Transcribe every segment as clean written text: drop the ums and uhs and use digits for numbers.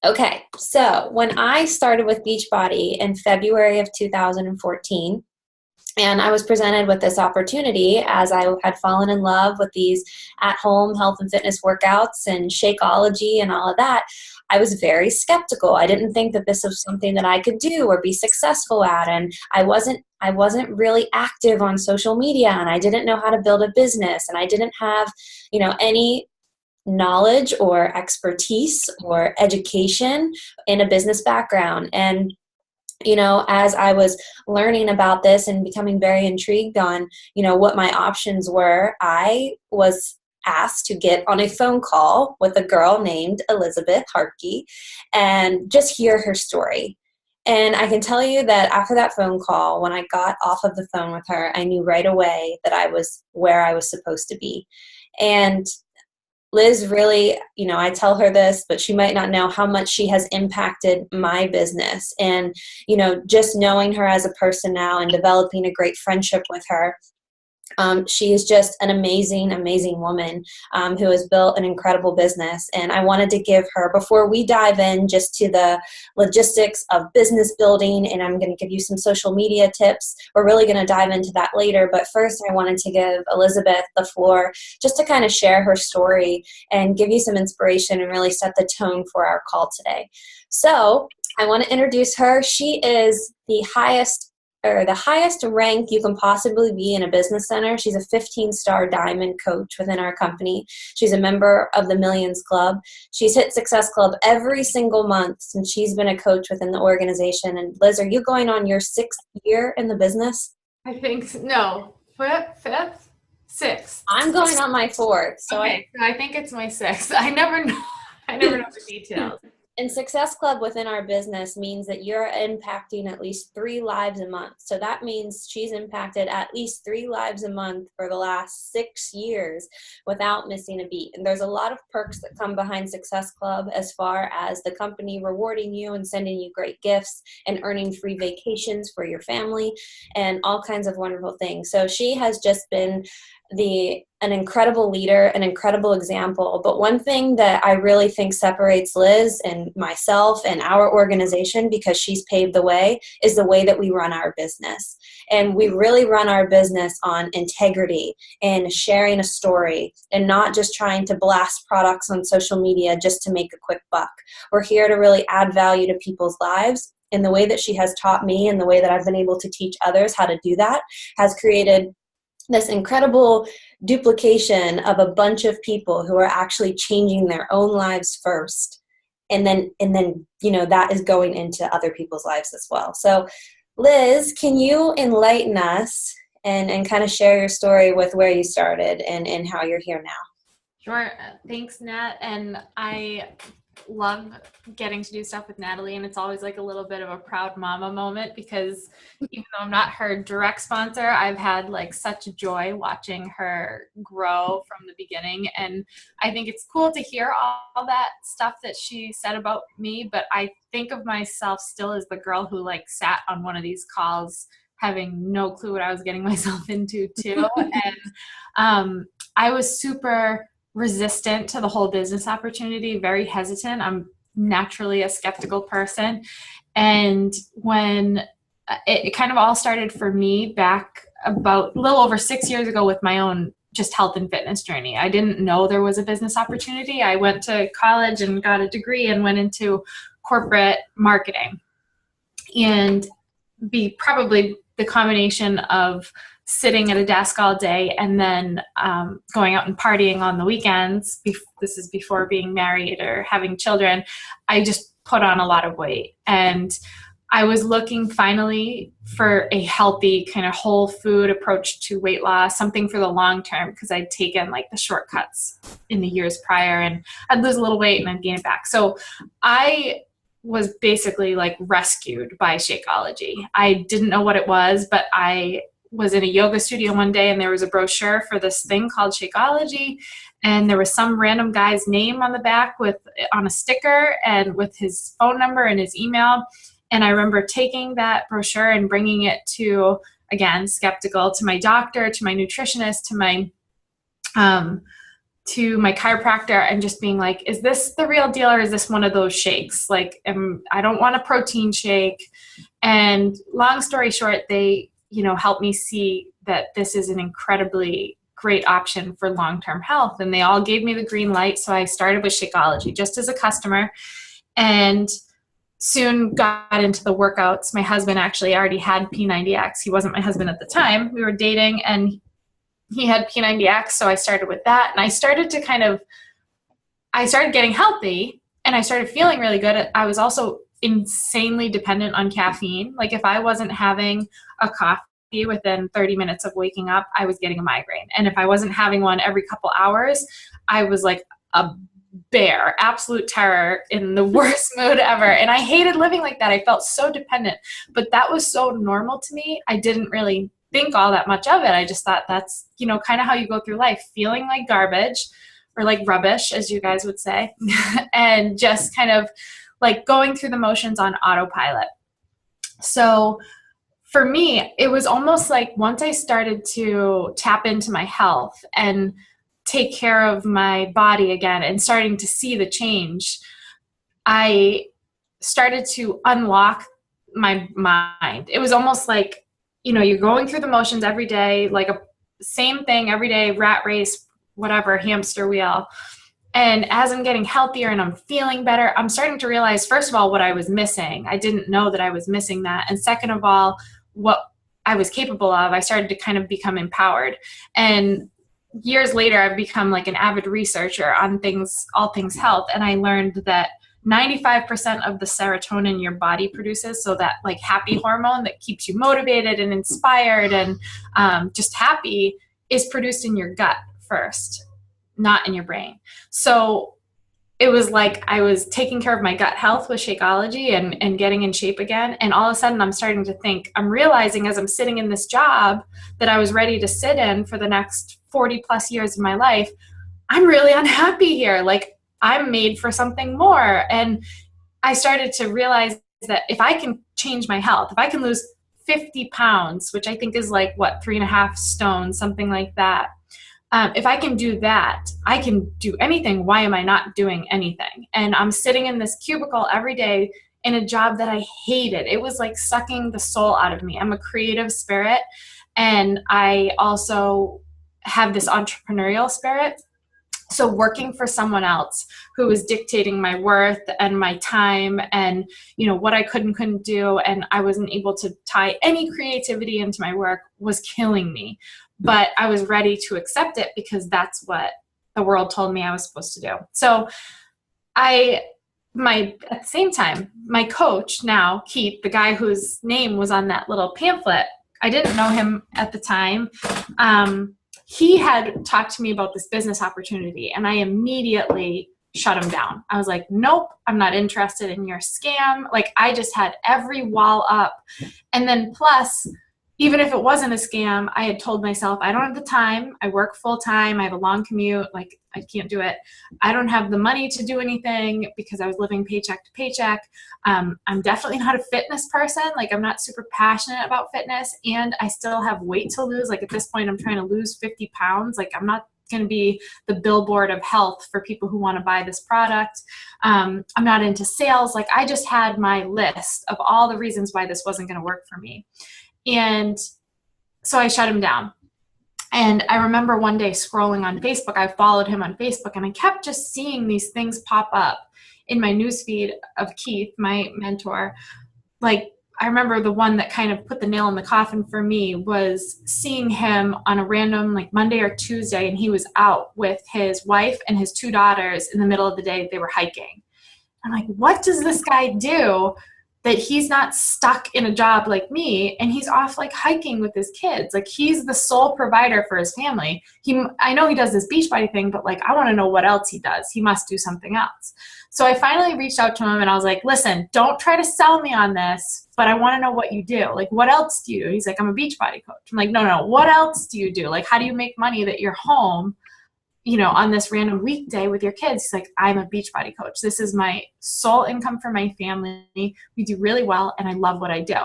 Okay, so when I started with Beachbody in February of 2014, and I was presented with this opportunity as I had fallen in love with these at-home health and fitness workouts and Shakeology and all of that, I was very skeptical. I didn't think that this was something that I could do or be successful at, and I wasn't really active on social media, and I didn't know how to build a business, and I didn't have, any knowledge or expertise or education in a business background. And as I was learning about this and becoming very intrigued on, what my options were, I was asked to get on a phone call with a girl named Elizabeth Harkey and just hear her story. And I can tell you that after that phone call, when I got off of the phone with her, I knew right away that I was where I was supposed to be. And Liz really, I tell her this, but she might not know how much she has impacted my business. And, just knowing her as a person now and developing a great friendship with her, she is just an amazing, amazing woman who has built an incredible business. And I wanted to give her, before we dive in just to the logistics of business building, and I'm going to give you some social media tips. We're really going to dive into that later. But first, I wanted to give Elizabeth the floor just to kind of share her story and give you some inspiration and really set the tone for our call today. So I want to introduce her. She is the highest rank you can possibly be in a business center. She's a 15-star diamond coach within our company. She's a member of the Millions Club. She's hit Success Club every single month since she's been a coach within the organization. And Liz, are you going on your 6th year in the business? I think no, fifth, sixth. I'm going on my 4th. So I think it's my 6th. I never know. I never know the details. And Success Club within our business means that you're impacting at least 3 lives a month. So that means she's impacted at least 3 lives a month for the last 6 years without missing a beat. And there's a lot of perks that come behind Success Club, as far as the company rewarding you and sending you great gifts and earning free vacations for your family and all kinds of wonderful things. So she has just been an incredible leader, an incredible example. But one thing that I really think separates Liz and myself and our organization, because she's paved the way, is the way that we run our business. And we really run our business on integrity and sharing a story and not just trying to blast products on social media just to make a quick buck. We're here to really add value to people's lives. And the way that she has taught me and the way that I've been able to teach others how to do that has created this incredible duplication of a bunch of people who are actually changing their own lives first. And then, that is going into other people's lives as well. So Liz, can you enlighten us and kind of share your story with where you started and how you're here now? Sure. Thanks, Nat. And I love getting to do stuff with Natalie, and it's always like a little bit of a proud mama moment, because even though I'm not her direct sponsor, I've had like such joy watching her grow from the beginning. And I think it's cool to hear all that stuff that she said about me, but I think of myself still as the girl who like sat on one of these calls having no clue what I was getting myself into too. And I was super resistant to the whole business opportunity, very hesitant. I'm naturally a skeptical person. And when it kind of all started for me back about a little over 6 years ago with my own just health and fitness journey. I didn't know there was a business opportunity. I went to college and got a degree and went into corporate marketing. And probably the combination of sitting at a desk all day and then going out and partying on the weekends, this is before being married or having children, I just put on a lot of weight. And I was looking finally for a healthy kind of whole food approach to weight loss, something for the long term, because I'd taken like the shortcuts in the years prior and I'd lose a little weight and I'd gain it back. So I was basically like rescued by Shakeology. I didn't know what it was, but I was in a yoga studio one day and there was a brochure for this thing called Shakeology, and there was some random guy's name on the back on a sticker and with his phone number and his email. And I remember taking that brochure and bringing it to, again, skeptical, to my doctor, to my nutritionist, to my to my chiropractor and just being like, is this the real deal or is this one of those shakes? Like, I don't want a protein shake. And long story short, they, helped me see that this is an incredibly great option for long-term health. And they all gave me the green light. So I started with Shakeology just as a customer and soon got into the workouts. My husband actually already had P90X. He wasn't my husband at the time. We were dating and he had P90X. So I started with that. And I started getting healthy and I started feeling really good. I was also insanely dependent on caffeine. Like if I wasn't having a coffee within 30 minutes of waking up, I was getting a migraine. And if I wasn't having one every couple hours, I was like a bear, absolute terror, in the worst mood ever. And I hated living like that. I felt so dependent, but that was so normal to me. I didn't really think all that much of it. I just thought that's, kind of how you go through life, feeling like garbage or like rubbish, as you guys would say, and just kind of like going through the motions on autopilot. So for me, it was almost like once I started to tap into my health and take care of my body again and starting to see the change, I started to unlock my mind. It was almost like, you're going through the motions every day, like a same thing every day, rat race, whatever, hamster wheel. And as I'm getting healthier and I'm feeling better, I'm starting to realize, first of all, what I was missing. I didn't know that I was missing that. And second of all, what I was capable of. I started to kind of become empowered. And years later, I've become like an avid researcher on all things health. And I learned that 95% of the serotonin your body produces, so that like happy hormone that keeps you motivated and inspired and just happy, is produced in your gut first, not in your brain. So it was like I was taking care of my gut health with Shakeology and getting in shape again. And all of a sudden I'm starting to think, I'm realizing as I'm sitting in this job that I was ready to sit in for the next 40 plus years of my life, I'm really unhappy here. Like I'm made for something more. And I started to realize that if I can change my health, if I can lose 50 pounds, which I think is like 3.5 stones, something like that. If I can do that, I can do anything. Why am I not doing anything? And I'm sitting in this cubicle every day in a job that I hated. It was like sucking the soul out of me. I'm a creative spirit. And I also have this entrepreneurial spirit. So working for someone else who was dictating my worth and my time and, what I could and couldn't do, and I wasn't able to tie any creativity into my work, was killing me. But I was ready to accept it because that's what the world told me I was supposed to do. So at the same time, my coach now, Keith, the guy whose name was on that little pamphlet, I didn't know him at the time. He had talked to me about this business opportunity and I immediately shut him down. I was like, nope, I'm not interested in your scam. Like I just had every wall up. And then plus, even if it wasn't a scam, I had told myself, I don't have the time. I work full time. I have a long commute. Like I can't do it. I don't have the money to do anything because I was living paycheck to paycheck. I'm definitely not a fitness person. Like I'm not super passionate about fitness and I still have weight to lose. Like at this point, I'm trying to lose 50 pounds. Like I'm not going to be the billboard of health for people who want to buy this product. I'm not into sales. Like I just had my list of all the reasons why this wasn't going to work for me. And so I shut him down. And I remember one day scrolling on Facebook, I followed him on Facebook, and I kept just seeing these things pop up in my newsfeed of Keith, my mentor. Like, I remember the one that kind of put the nail in the coffin for me was seeing him on a random like Monday or Tuesday, and he was out with his wife and his 2 daughters in the middle of the day. They were hiking. I'm like, what does this guy do that he's not stuck in a job like me and he's off like hiking with his kids? Like he's the sole provider for his family. I know he does this Beachbody thing, but like, I want to know what else he does. He must do something else. So I finally reached out to him and I was like, listen, don't try to sell me on this, but I want to know what you do. Like, what else do you do? He's like, I'm a Beachbody coach. I'm like, no, what else do you do? Like, how do you make money that you're home, on this random weekday with your kids? He's like, I'm a Beachbody coach. This is my sole income for my family. We do really well and I love what I do.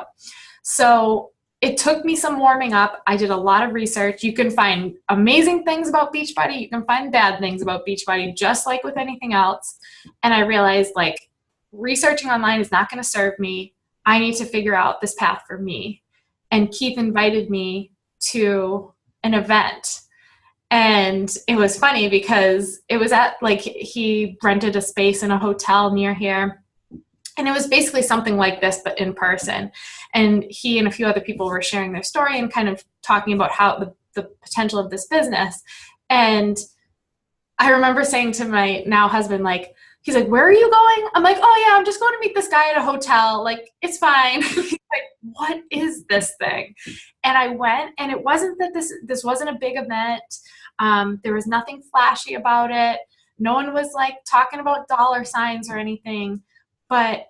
So it took me some warming up. I did a lot of research. You can find amazing things about Beachbody. You can find bad things about Beachbody, just like with anything else. And I realized, like, researching online is not going to serve me. I need to figure out this path for me. And Keith invited me to an event. And it was funny because it was at, like, he rented a space in a hotel near here. And it was basically something like this, but in person. And he and a few other people were sharing their story and kind of talking about how the potential of this business. And I remember saying to my now husband, like, he's like, where are you going? I'm like, oh yeah, I'm just going to meet this guy at a hotel. Like, it's fine. He's like, what is this thing? And I went, and it wasn't that this wasn't a big event. There was nothing flashy about it. No one was like talking about dollar signs or anything. But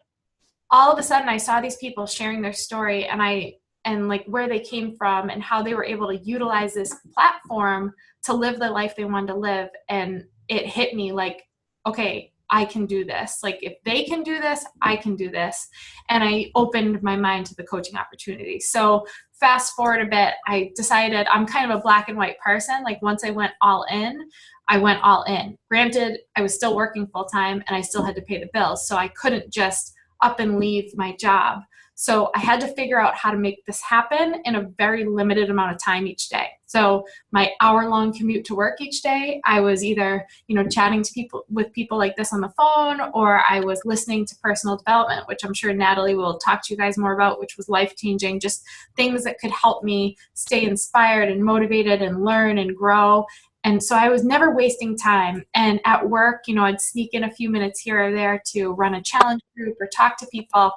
all of a sudden I saw these people sharing their story, and like where they came from and how they were able to utilize this platform to live the life they wanted to live. And it hit me like, okay, I can do this. Like, if they can do this, I can do this. And I opened my mind to the coaching opportunity. So fast forward a bit, I decided I'm kind of a black and white person. Like, once I went all in, I went all in. Granted, I was still working full time and I still had to pay the bills. So I couldn't just up and leave my job. So I had to figure out how to make this happen in a very limited amount of time each day. So my hour-long commute to work each day, I was either, chatting to people like this on the phone, or I was listening to personal development, which I'm sure Natalie will talk to you guys more about, which was life-changing, just things that could help me stay inspired and motivated and learn and grow. And so I was never wasting time. And at work, I'd sneak in a few minutes here or there to run a challenge group or talk to people.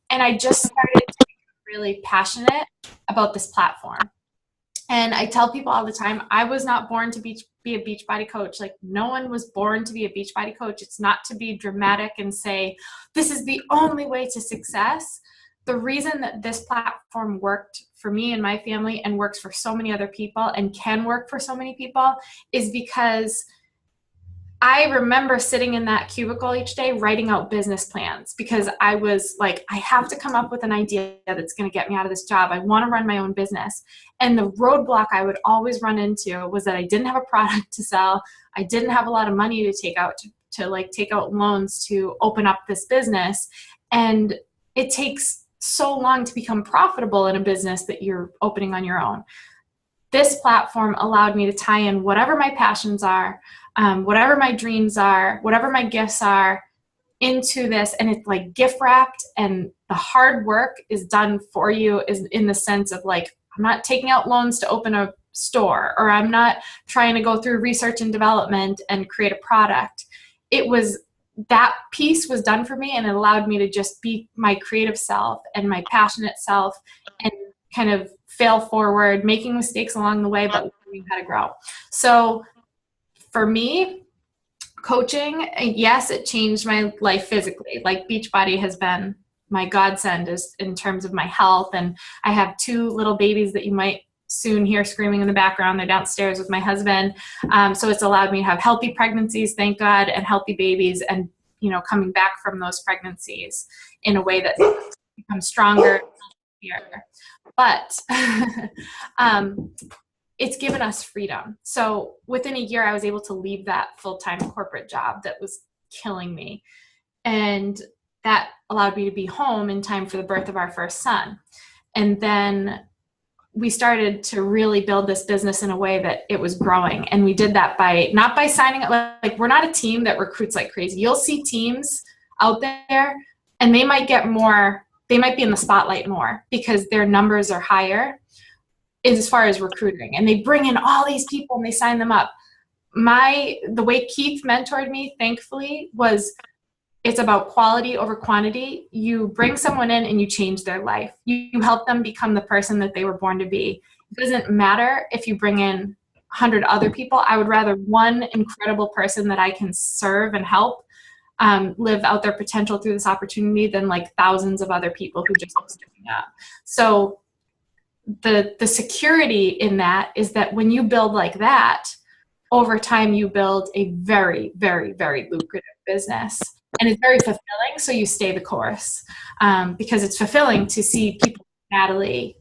And I just started to be really passionate about this platform. And I tell people all the time, I was not born to be a Beachbody coach. Like, no one was born to be a Beachbody coach. It's not to be dramatic and say, this is the only way to success. The reason that this platform worked for me and my family and works for so many other people and can work for so many people is because I remember sitting in that cubicle each day writing out business plans, because I was like, I have to come up with an idea that's going to get me out of this job. I want to run my own business. And the roadblock I would always run into was that I didn't have a product to sell. I didn't have a lot of money to take out to take out loans to open up this business. And it takes so long to become profitable in a business that you're opening on your own. This platform allowed me to tie in whatever my passions are, whatever my dreams are, whatever my gifts are into this. And it's like gift wrapped, and the hard work is done for you, is in the sense of like, I'm not taking out loans to open a store, or I'm not trying to go through research and development and create a product. It was, that piece was done for me, and it allowed me to just be my creative self and my passionate self and kind of fail forward, making mistakes along the way, but learning how to grow. So for me, coaching, yes, it changed my life physically. Like, Beachbody has been my godsend in terms of my health. And I have 2 little babies that you might soon hear screaming in the background. They're downstairs with my husband. So it's allowed me to have healthy pregnancies, thank God, and healthy babies, and, coming back from those pregnancies in a way that becomes stronger. But it's given us freedom. So within a year, I was able to leave that full-time corporate job that was killing me. And that allowed me to be home in time for the birth of our first son. And then we started to really build this business in a way that it was growing. And we did that not by signing up. Like, we're not a team that recruits like crazy. You'll see teams out there, and they might be in the spotlight more because their numbers are higher as far as recruiting. And they bring in all these people and they sign them up. The way Keith mentored me, thankfully, was it's about quality over quantity. You bring someone in and you change their life. You help them become the person that they were born to be. It doesn't matter if you bring in 100 other people. I would rather one incredible person that I can serve and help live out their potential through this opportunity than like thousands of other people who just keep stepping up. So the security in that is that when you build like that, over time you build a very, very, very lucrative business. And it's very fulfilling, so you stay the course, because it's fulfilling to see people like Natalie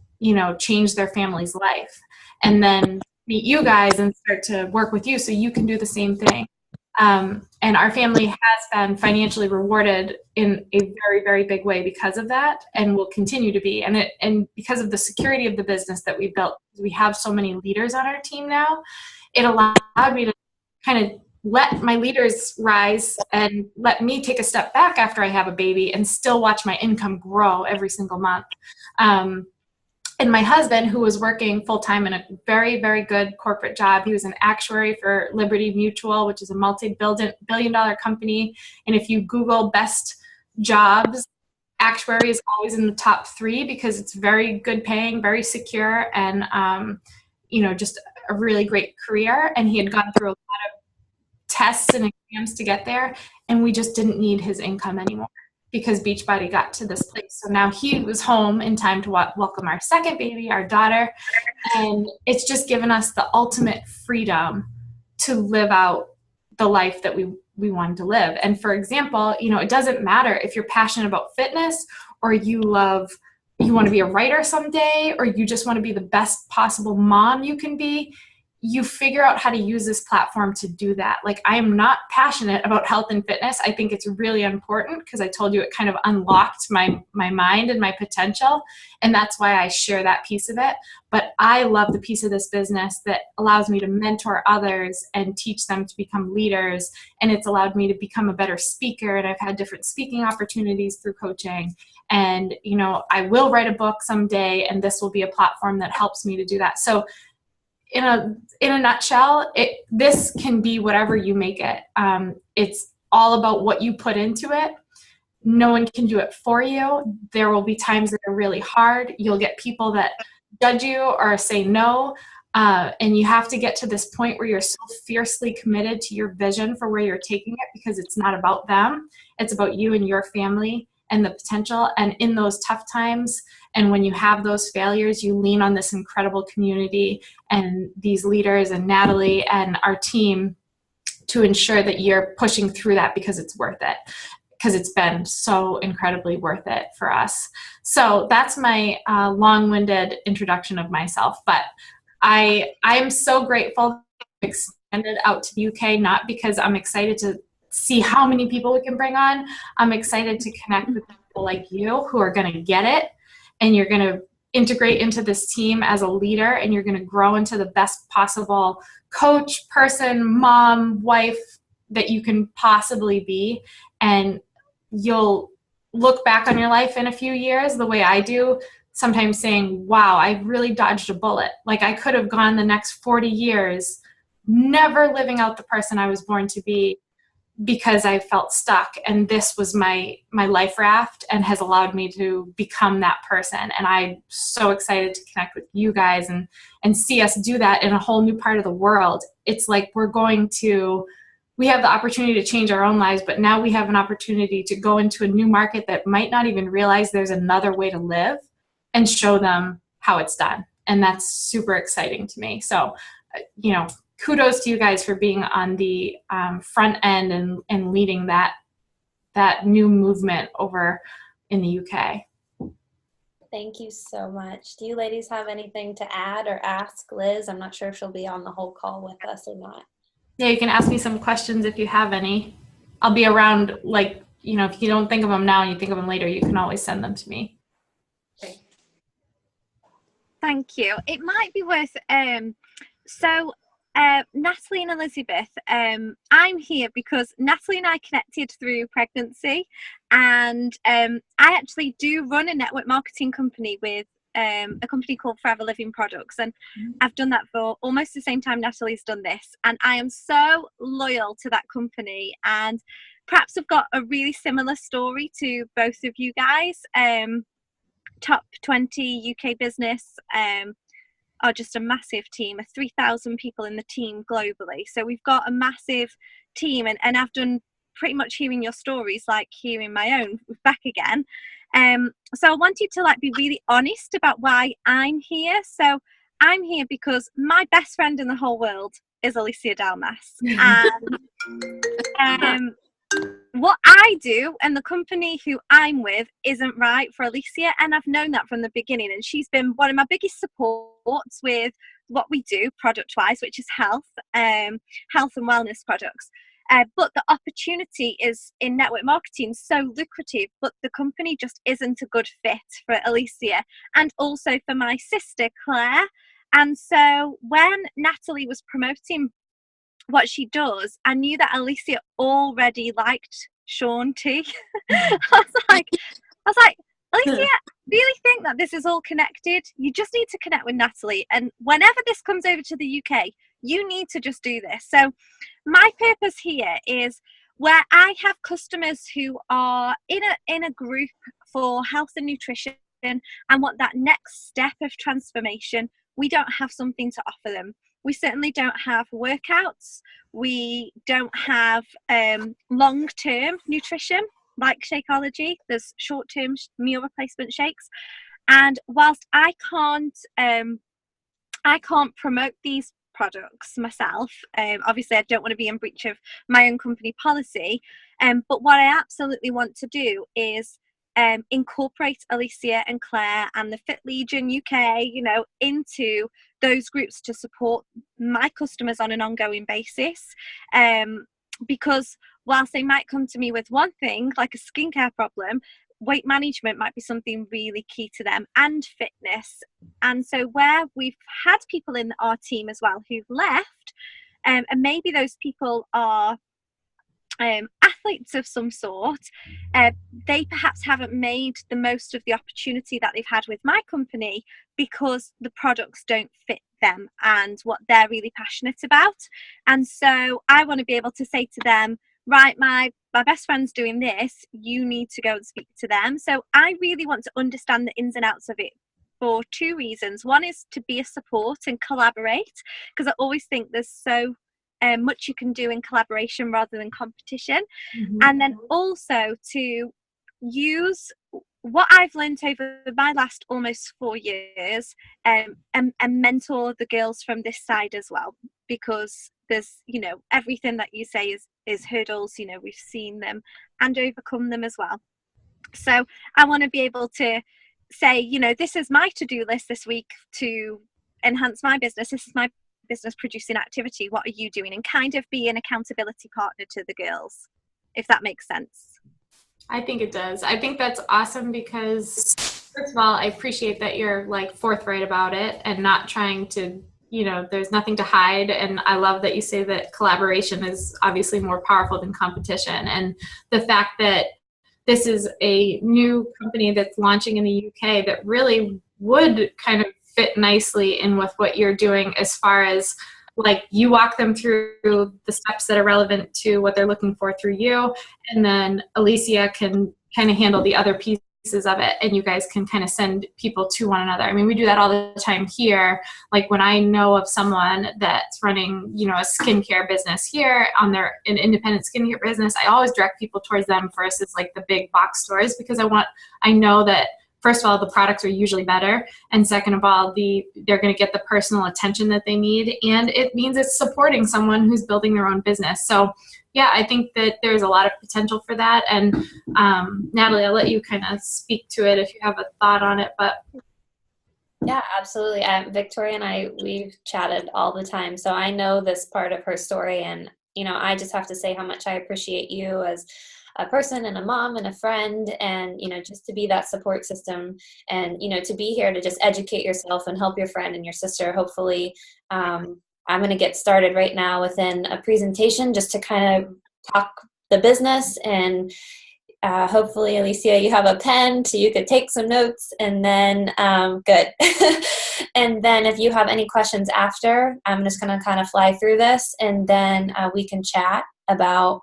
change their family's life, and then meet you guys and start to work with you so you can do the same thing. And our family has been financially rewarded in a very, very big way because of that, and will continue to be. And because of the security of the business that we built, we have so many leaders on our team now. It allowed me to kind of let my leaders rise and let me take a step back after I have a baby and still watch my income grow every single month. And my husband, who was working full-time in a very, very good corporate job, he was an actuary for Liberty Mutual, which is a multi-billion-dollar company. And if you Google best jobs, actuary is always in the top 3 because it's very good paying, very secure, and just a really great career. And he had gone through a lot of tests and exams to get there, and we just didn't need his income anymore because Beachbody got to this place. So now he was home in time to welcome our second baby, our daughter, and it's just given us the ultimate freedom to live out the life that we wanted to live. And for example, it doesn't matter if you're passionate about fitness, or you want to be a writer someday, or you just want to be the best possible mom you can be. You figure out how to use this platform to do that. Like, I am not passionate about health and fitness. I think it's really important because I told you it kind of unlocked my mind and my potential. And that's why I share that piece of it. But I love the piece of this business that allows me to mentor others and teach them to become leaders. And it's allowed me to become a better speaker. And I've had different speaking opportunities through coaching. And, I will write a book someday, and this will be a platform that helps me to do that. So in a nutshell, this can be whatever you make it. It's all about what you put into it. No one can do it for you. There will be times that are really hard. You'll get people that judge you or say no. And you have to get to this point where you're so fiercely committed to your vision for where you're taking it, because it's not about them. It's about you and your family and the potential. And in those tough times, and when you have those failures, you lean on this incredible community and these leaders and Natalie and our team to ensure that you're pushing through that, because it's worth it, because it's been so incredibly worth it for us. So that's my long-winded introduction of myself. But I am so grateful to extend it out to the UK, not because I'm excited to see how many people we can bring on. I'm excited to connect with people like you who are going to get it, and you're going to integrate into this team as a leader, and you're going to grow into the best possible coach, person, mom, wife that you can possibly be. And you'll look back on your life in a few years the way I do, sometimes saying, wow, I really dodged a bullet. Like, I could have gone the next 40 years never living out the person I was born to be, because I felt stuck, and this was my life raft and has allowed me to become that person. And I'm so excited to connect with you guys and see us do that in a whole new part of the world. It's like we have the opportunity to change our own lives, but now we have an opportunity to go into a new market that might not even realize there's another way to live, and show them how it's done. And that's super exciting to me. So, kudos to you guys for being on the front end and leading that new movement over in the UK. Thank you so much. Do you ladies have anything to add or ask Liz? I'm not sure if she'll be on the whole call with us or not. Yeah, you can ask me some questions if you have any. I'll be around, if you don't think of them now and you think of them later, you can always send them to me. Okay. Thank you. It might be worth, Natalie and Elizabeth, I'm here because Natalie and I connected through pregnancy, and I actually do run a network marketing company with a company called Forever Living Products, and I've done that for almost the same time Natalie's done this, and I am so loyal to that company, and perhaps I've got a really similar story to both of you guys. Top 20 UK business are just a massive team of 3,000 people in the team globally. So we've got a massive team, and I've done pretty much hearing your stories like hearing my own back again. So I wanted to be really honest about why I'm here. So I'm here because my best friend in the whole world is Alicia Dalmas. And what I do and the company who I'm with isn't right for Alicia, and I've known that from the beginning, and she's been one of my biggest supports with what we do product wise, which is health and wellness products. But the opportunity is in network marketing so lucrative, but the company just isn't a good fit for Alicia and also for my sister Claire. And so when Natalie was promoting what she does, I knew that Alicia already liked Shaun T. I was like, Alicia, really think that this is all connected? You just need to connect with Natalie. And whenever this comes over to the UK, you need to just do this. So my purpose here is where I have customers who are in a group for health and nutrition and want that next step of transformation. We don't have something to offer them. We certainly don't have workouts. We don't have long-term nutrition like Shakeology. There's short-term meal replacement shakes. And whilst I can't promote these products myself, obviously I don't want to be in breach of my own company policy, but what I absolutely want to do is incorporate Alicia and Claire and the Fit Legion UK, into those groups to support my customers on an ongoing basis. Because whilst they might come to me with one thing, like a skincare problem, weight management might be something really key to them, and fitness. And so where we've had people in our team as well who've left, and maybe those people are athletes of some sort, they perhaps haven't made the most of the opportunity that they've had with my company because the products don't fit them and what they're really passionate about. And so I want to be able to say to them, right, my best friend's doing this, you need to go and speak to them. So I really want to understand the ins and outs of it for two reasons. One is to be a support and collaborate, because I always think there's so much you can do in collaboration rather than competition. Mm-hmm. And then also to use what I've learned over my last almost 4 years and mentor the girls from this side as well, because there's, everything that you say is hurdles, we've seen them and overcome them as well. So I want to be able to say, this is my to-do list this week to enhance my business. This is my business producing activity. What are you doing? And kind of be an accountability partner to the girls, if that makes sense. I think it does. I think that's awesome because, first of all, I appreciate that you're forthright about it and not trying to, there's nothing to hide. And I love that you say that collaboration is obviously more powerful than competition. And the fact that this is a new company that's launching in the UK that really would kind of fit nicely in with what you're doing, as far as you walk them through the steps that are relevant to what they're looking for through you, and then Alicia can kind of handle the other pieces of it, and you guys can kind of send people to one another. I mean, we do that all the time here. When I know of someone that's running, a skincare business here an independent skincare business, I always direct people towards them versus the big box stores, because I know that, first of all, the products are usually better, and second of all, they're going to get the personal attention that they need, and it means it's supporting someone who's building their own business. So yeah, I think that there's a lot of potential for that. And Natalie, I'll let you kind of speak to it if you have a thought on it. But yeah, absolutely. Victoria and we've chatted all the time, so I know this part of her story, and I just have to say how much I appreciate you as a person and a mom and a friend, and just to be that support system, and to be here to just educate yourself and help your friend and your sister. Hopefully I'm going to get started right now within a presentation just to kind of talk the business, and hopefully, Alicia, you have a pen so you could take some notes, and then good. And then if you have any questions after, I'm just going to kind of fly through this, and then we can chat about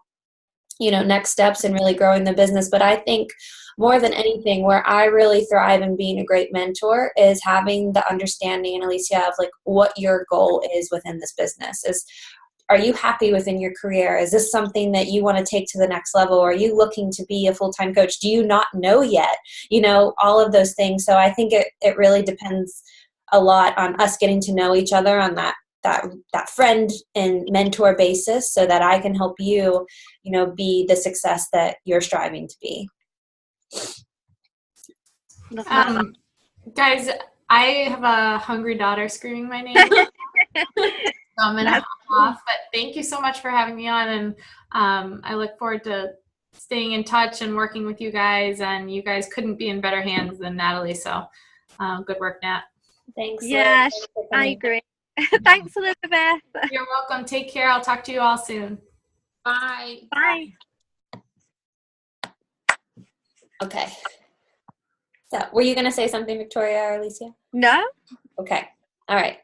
next steps and really growing the business. But I think more than anything, where I really thrive in being a great mentor is having the understanding, and Alicia, of what your goal is within this business. Are you happy within your career? Is this something that you want to take to the next level? Are you looking to be a full-time coach? Do you not know yet? All of those things. So I think it really depends a lot on us getting to know each other on that that friend and mentor basis so that I can help you, be the success that you're striving to be. Guys, I have a hungry daughter screaming my name. So I'm going to hop off, but thank you so much for having me on. And I look forward to staying in touch and working with you guys. And you guys couldn't be in better hands than Natalie. So good work, Nat. Thanks. Yes, I agree. Thanks, Elizabeth. You're welcome. Take care. I'll talk to you all soon. Bye. Bye. Okay. So were you going to say something, Victoria or Alicia? No. Okay. All right.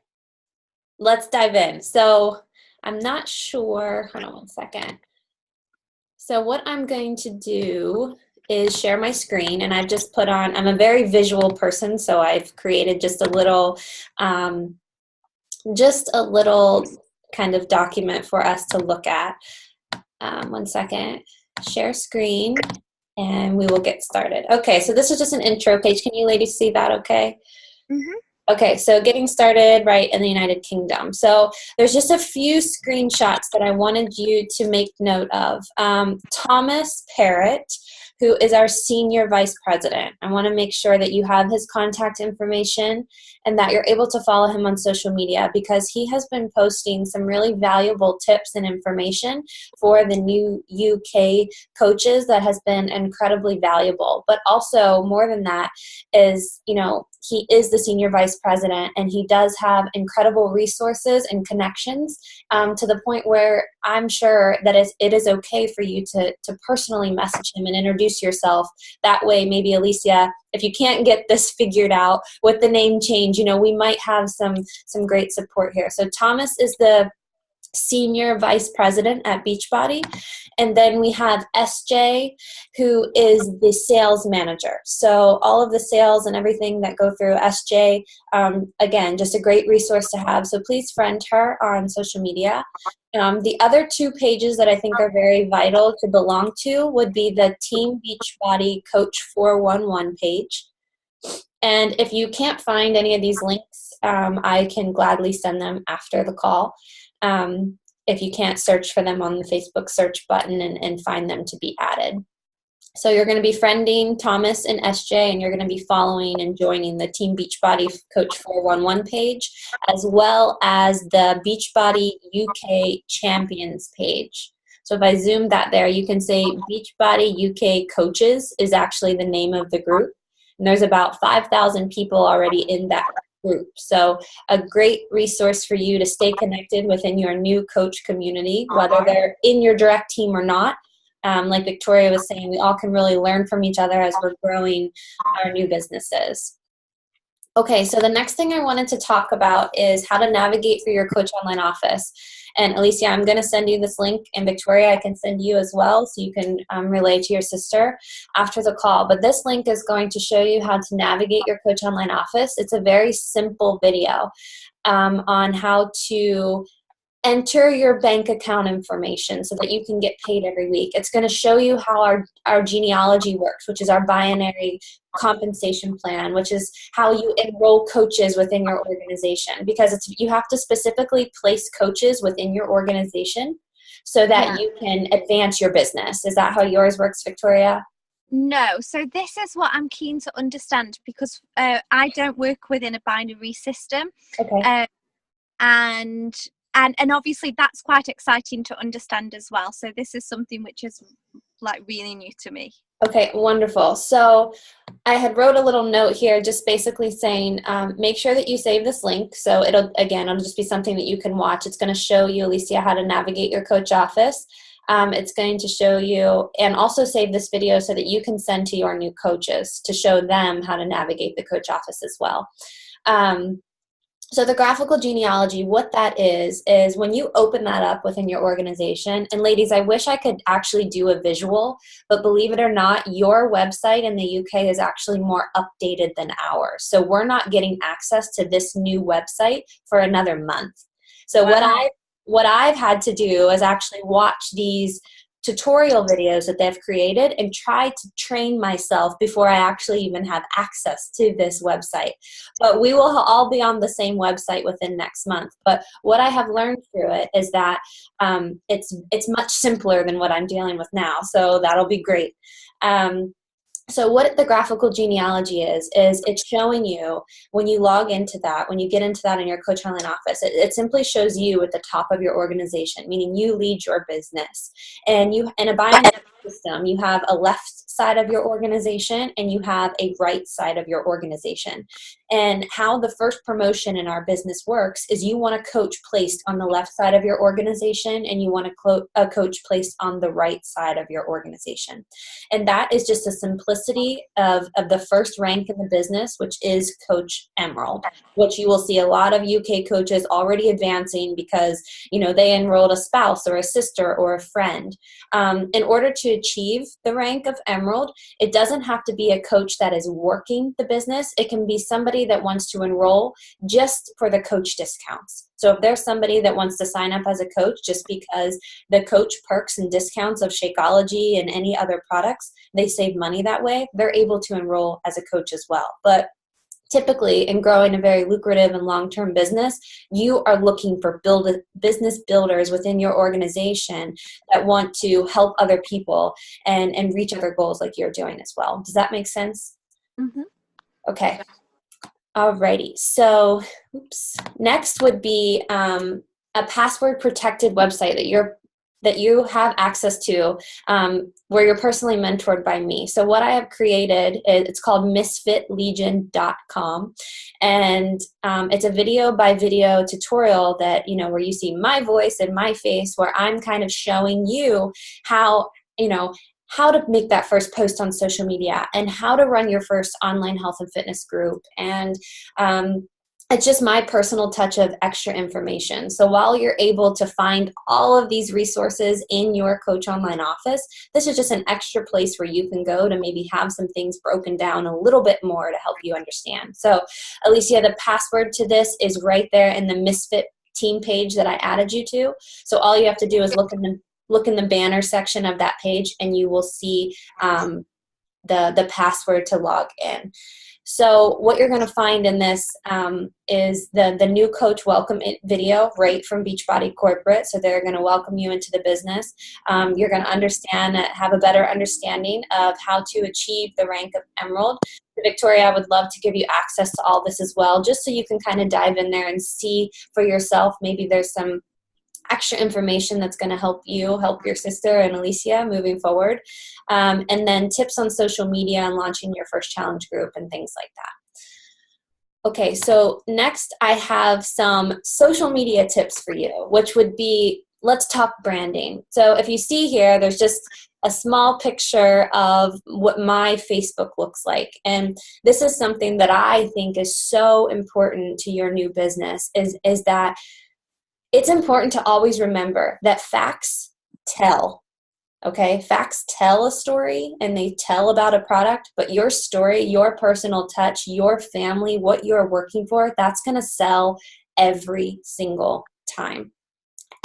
Let's dive in. So I'm not sure. Hold on one second. So what I'm going to do is share my screen, and I've just put on, I'm a very visual person, so I've created just a little kind of document for us to look at. 1 second. Share screen. And we will get started. Okay, so this is just an intro page. Can you ladies see that okay? Mm-hmm. Okay, so getting started right in the United Kingdom. So there's just a few screenshots that I wanted you to make note of. Thomas Parrott, who is our Senior Vice President. I want to make sure that you have his contact information and that you're able to follow him on social media, because he has been posting some really valuable tips and information for the new UK coaches that has been incredibly valuable. But also, more than that, is, he is the Senior Vice President, and he does have incredible resources and connections to the point where I'm sure that it is okay for you to personally message him and introduce yourself. That way, maybe Alicia, if you can't get this figured out with the name change, we might have some great support here. So Thomas is the Senior Vice President at Beachbody. And then we have SJ, who is the Sales Manager. So all of the sales and everything that go through SJ, again, just a great resource to have. So please friend her on social media. The other two pages that I think are very vital to belong to would be the Team Beachbody Coach 411 page. And if you can't find any of these links, I can gladly send them after the call. If you can't search for them on the Facebook search button and find them to be added. So you're going to be friending Thomas and SJ, and you're going to be following and joining the Team Beachbody Coach 411 page, as well as the Beachbody UK Champions page. So if I zoom that there, you can say Beachbody UK Coaches is actually the name of the group. And there's about 5,000 people already in that group. So a great resource for you to stay connected within your new coach community, whether they're in your direct team or not. Like Victoria was saying, we all can really learn from each other as we're growing our new businesses. Okay, so the next thing I wanted to talk about is how to navigate through your Coach Online office. And Alicia, I'm going to send you this link, and Victoria, I can send you as well, so you can relay to your sister after the call. But this link is going to show you how to navigate your Coach Online office. It's a very simple video on how to enter your bank account information so that you can get paid every week. It's going to show you how our genealogy works, which is our binary compensation plan, which is how you enroll coaches within your organization, because you have to specifically place coaches within your organization so that you can advance your business. Is that how yours works, Victoria? No. So this is what I'm keen to understand, because I don't work within a binary system. Okay. And obviously that's quite exciting to understand as well. So this is something which is like really new to me. Okay, wonderful. So I had wrote a little note here just basically saying, make sure that you save this link. So it'll just be something that you can watch. It's going to show you, Alicia, how to navigate your coach office. It's going to show you, and also save this video so that you can send to your new coaches to show them how to navigate the coach office as well. So the graphical genealogy, what that is when you open that up within your organization, and ladies, I wish I could actually do a visual, but believe it or not, your website in the UK is actually more updated than ours. So we're not getting access to this new website for another month. So what I've had to do is actually watch these tutorial videos that they've created and try to train myself before I actually even have access to this website. But we will all be on the same website within next month. But what I have learned through it is that it's much simpler than what I'm dealing with now. So that'll be great. So what the graphical genealogy is it's showing you when you log into that, when you get into that in your Coach Online office, it simply shows you at the top of your organization, meaning you lead your business. And you, in a binary system, you have a left side of your organization and you have a right side of your organization. And how the first promotion in our business works is you want a coach placed on the left side of your organization and you want a coach placed on the right side of your organization. And that is just a simplicity of the first rank in the business, which is Coach Emerald, which you will see a lot of UK coaches already advancing because, you know, they enrolled a spouse or a sister or a friend. In order to achieve the rank of Emerald, it doesn't have to be a coach that is working the business. It can be somebody that wants to enroll just for the coach discounts. So if there's somebody that wants to sign up as a coach just because the coach perks and discounts of Shakeology and any other products, they save money that way, they're able to enroll as a coach as well. But typically, in growing a very lucrative and long-term business, you are looking for business builders within your organization that want to help other people and reach other goals like you're doing as well. Does that make sense? Mm-hmm. Okay. Alrighty. So, next would be a password protected website that you have access to, where you're personally mentored by me. So what I have created, it's called misfitlegion.com. And it's a video by video tutorial that, you know, where you see my voice and my face, where I'm kind of showing you how, you know, how to make that first post on social media and how to run your first online health and fitness group. And it's just my personal touch of extra information. So while you're able to find all of these resources in your Coach Online office, this is just an extra place where you can go to maybe have some things broken down a little bit more to help you understand. So Alicia, the password to this is right there in the Misfit team page that I added you to. So all you have to do is look in the banner section of that page and you will see the password to log in. So what you're going to find in this is the new coach welcome video right from Beachbody Corporate. So they're going to welcome you into the business. You're going to have a better understanding of how to achieve the rank of Emerald. Victoria, I would love to give you access to all this as well, just so you can kind of dive in there and see for yourself. Maybe there's some extra information that's going to help your sister and Alicia moving forward. And then tips on social media and launching your first challenge group and things like that. Okay, so next I have some social media tips for you, which would be, let's talk branding. So if you see here, there's just a small picture of what my Facebook looks like. And this is something that I think is so important to your new business is that it's important to always remember that facts tell, okay? Facts tell a story and they tell about a product, but your story, your personal touch, your family, what you're working for, that's gonna sell every single time.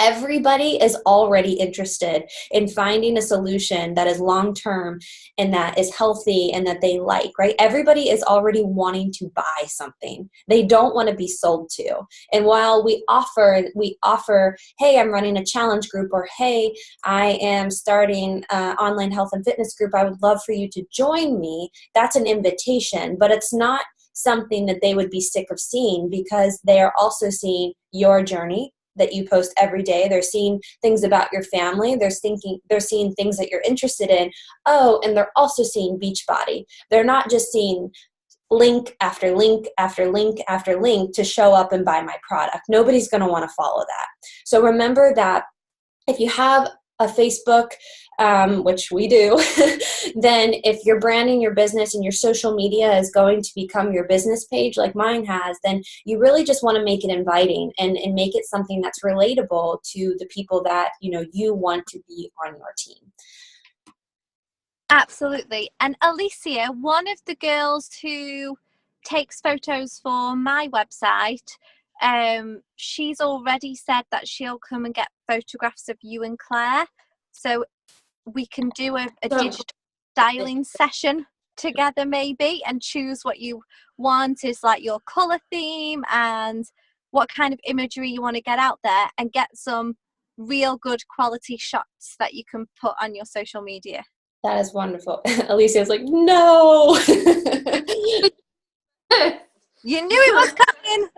Everybody is already interested in finding a solution that is long-term and that is healthy and that they like, right? Everybody is already wanting to buy something. They don't want to be sold to. And while we offer, hey, I'm running a challenge group, or hey, I am starting an online health and fitness group, I would love for you to join me. That's an invitation, but it's not something that they would be sick of seeing, because they are also seeing your journey that you post every day. They're seeing things about your family. They're seeing things that you're interested in. Oh, and they're also seeing Beachbody. They're not just seeing link after link after link after link to show up and buy my product. Nobody's going to want to follow that. So remember that if you have a Facebook, which we do, then if you're branding your business and your social media is going to become your business page like mine has, then you really just want to make it inviting and make it something that's relatable to the people that you want to be on your team. Absolutely. And Alicia, one of the girls who takes photos for my website, she's already said that she'll come and get photographs of you and Claire. So we can do a digital styling session together maybe, and choose what you want is like your color theme and what kind of imagery you want to get out there, and get some real good quality shots that you can put on your social media. That is wonderful. Alicia's like, no. You knew it was coming.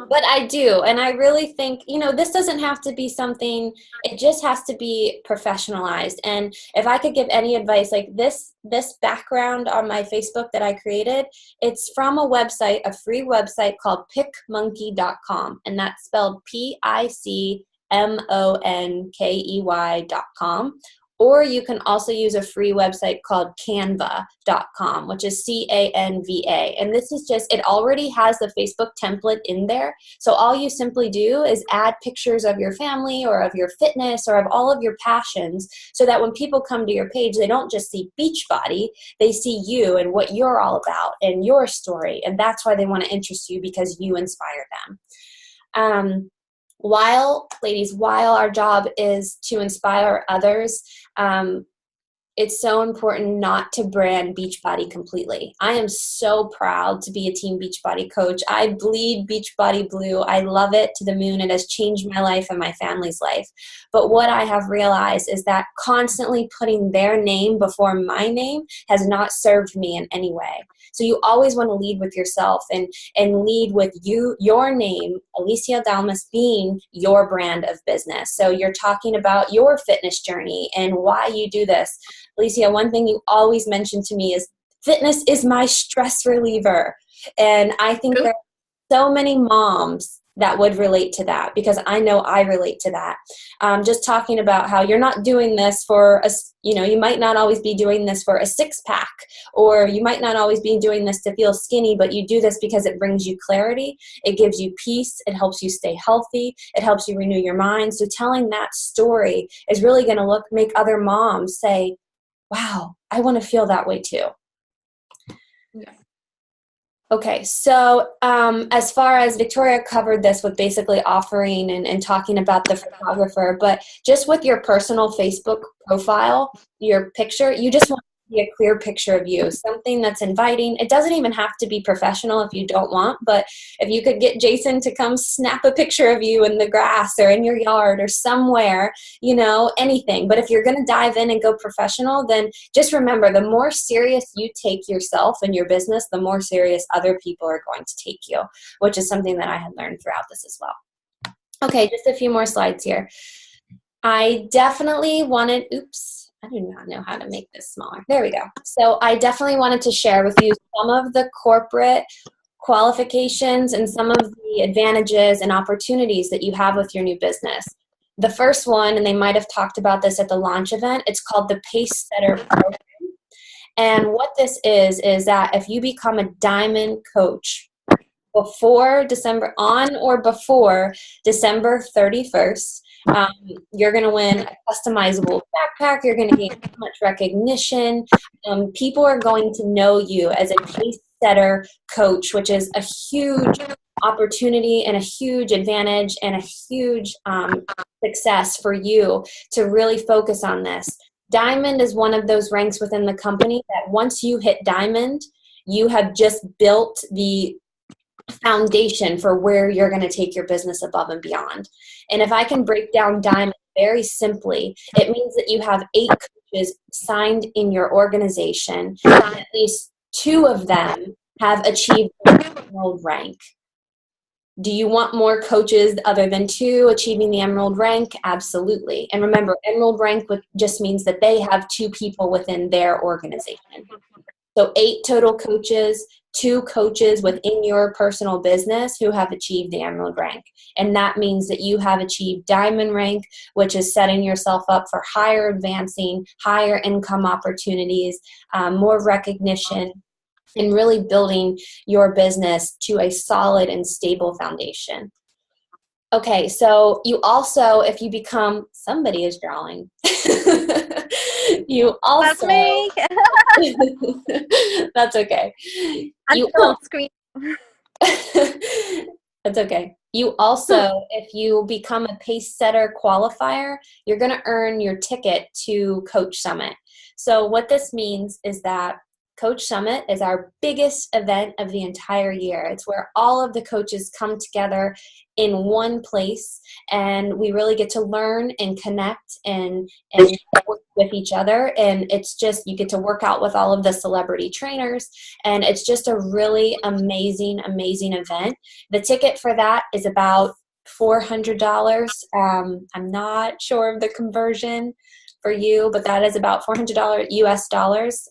But I do. And I really think, this doesn't have to be something, it just has to be professionalized. And if I could give any advice, like this background on my Facebook that I created, it's from a website, a free website called PicMonkey.com. And that's spelled PICMONKEY.com. Or you can also use a free website called Canva.com, which is CANVA. And this is just, it already has the Facebook template in there. So all you simply do is add pictures of your family or of your fitness or of all of your passions, so that when people come to your page, they don't just see Beachbody, they see you and what you're all about and your story. And that's why they want to interest you, because you inspire them. While our job is to inspire others, it's so important not to brand Beachbody completely. I am so proud to be a Team Beachbody coach. I bleed Beachbody blue. I love it to the moon. It has changed my life and my family's life. But what I have realized is that constantly putting their name before my name has not served me in any way. So you always want to lead with yourself and lead with your name, Alicia Dalmas, being your brand of business. So you're talking about your fitness journey and why you do this. Alicia, one thing you always mention to me is fitness is my stress reliever. And I think there are so many moms that would relate to that, because I know I relate to that. Just talking about how you're not doing this for you might not always be doing this for a six pack, or you might not always be doing this to feel skinny, but you do this because it brings you clarity. It gives you peace. It helps you stay healthy. It helps you renew your mind. So telling that story is really going to make other moms say, wow, I want to feel that way too. Yeah. Okay, so as far as Victoria covered this with basically offering and talking about the photographer, but just with your personal Facebook profile, your picture, you just want to see a clear picture of you, something that's inviting. It doesn't even have to be professional if you don't want, but if you could get Jason to come snap a picture of you in the grass or in your yard or somewhere, anything. But if you're going to dive in and go professional, then just remember, the more serious you take yourself and your business, the more serious other people are going to take you, which is something that I had learned throughout this as well. Okay, just a few more slides here. I definitely wanted, I do not know how to make this smaller. There we go. So I definitely wanted to share with you some of the corporate qualifications and some of the advantages and opportunities that you have with your new business. The first one, and they might have talked about this at the launch event, it's called the Pace Setter Program. And what this is that if you become a diamond coach before December 31st, you're going to win a customizable backpack. You're going to gain so much recognition. People are going to know you as a pace setter coach, which is a huge opportunity and a huge advantage and a huge success for you to really focus on this. Diamond is one of those ranks within the company that once you hit diamond, you have just built the foundation for where you're going to take your business above and beyond. And if I can break down diamond very simply, it means that you have 8 coaches signed in your organization, and at least 2 of them have achieved the emerald rank. Do you want more coaches other than 2 achieving the emerald rank? Absolutely. And remember, emerald rank just means that they have 2 people within their organization. So 8 total coaches, 2 coaches within your personal business who have achieved the emerald rank. And that means that you have achieved diamond rank, which is setting yourself up for higher advancing, higher income opportunities, more recognition, and really building your business to a solid and stable foundation. Okay, so you also, if you become, somebody is drawing. You also. That's me. That's okay. I'm You full screen. That's okay. You also, if you become a pace setter qualifier, you're going to earn your ticket to Coach Summit. So what this means is that Coach Summit is our biggest event of the entire year. It's where all of the coaches come together in one place, and we really get to learn and connect and work with each other. And it's just, you get to work out with all of the celebrity trainers, and it's just a really amazing, amazing event. The ticket for that is about $400. I'm not sure of the conversion for you, but that is about $400 US dollars.